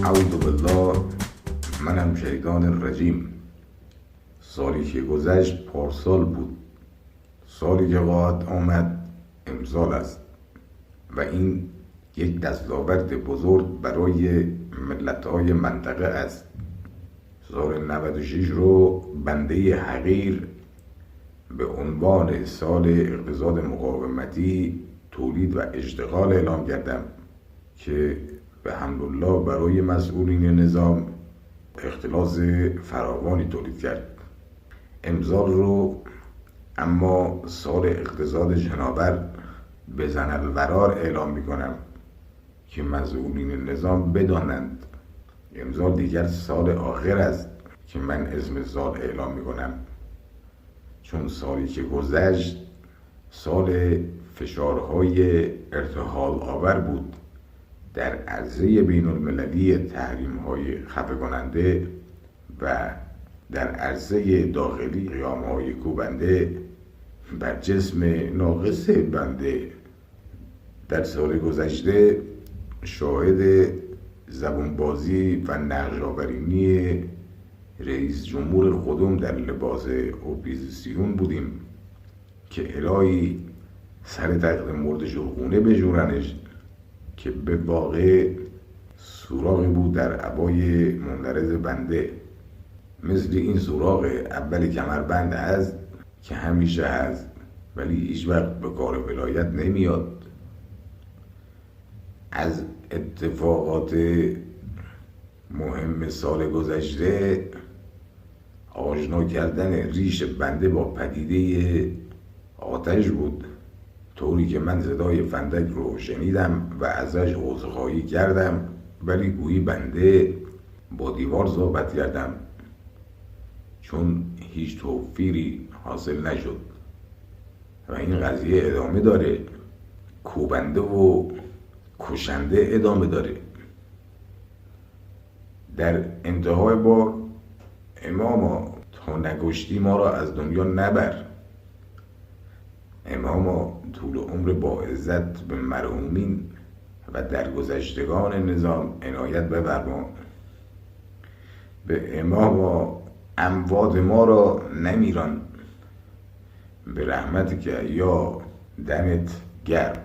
اعوذ بالله منم شیطان رجیم. سالی که گذشت پارسال بود، سالی که خواهد آمد امسال است و این یک دستاورد بزرگ برای ملت‌های منطقه است. سال 96 رو بنده حقیر به عنوان سال اقتصاد مقاومتی، تولید و اشتغال اعلام کردم که به حمدالله برای مسئولین نظام اختلاس فراوانی تولید کرد. امسال رو اما سال اقتصاد شناور به زن‌القرار اعلام میکنم که مسئولین نظام بدانند امسال دیگر سال آخر است که من اسم سال اعلام میکنم، چون سالی که گذشت سال فشارهای ارتحال آور بود در عرصه بین المللی، تحریم‌های خفه کننده و در عرصه داخلی قیام‌های کوبنده بر جسم ناقص بنده. در سال گذشته شاهد زبونبازی و نقش‌آفرینی رئیس جمهور خودم در لباس اپوزیسیون بودیم که الهی سر تخت مرد شلخونه بجورنش، که به واقع سوراخی بود در عبای مندرز بنده، مثل این سوراخ اول کمربند هست که همیشه هست ولی هیچ وقت به کار ولایت نمیاد. از اتفاقات مهم سال گذشته آشنا کردن ریش بنده با پدیده آتش بود، طوری که من صدای فندک رو شنیدم و ازش عذرخواهی کردم ولی گویی بنده با دیوار صحبت کردم، چون هیچ توفیری حاصل نشد و این قضیه ادامه داره. کوبنده و کشنده ادامه داره. در انتهای بار اماما تا نکشتی ما را از دنیا نبر. اماما طول عمر با عزت به مرحومین و درگذشتگان نظام عنایت بفرما. به اماما اموات ما را نمیران. به رحمت که یا دمت گرم.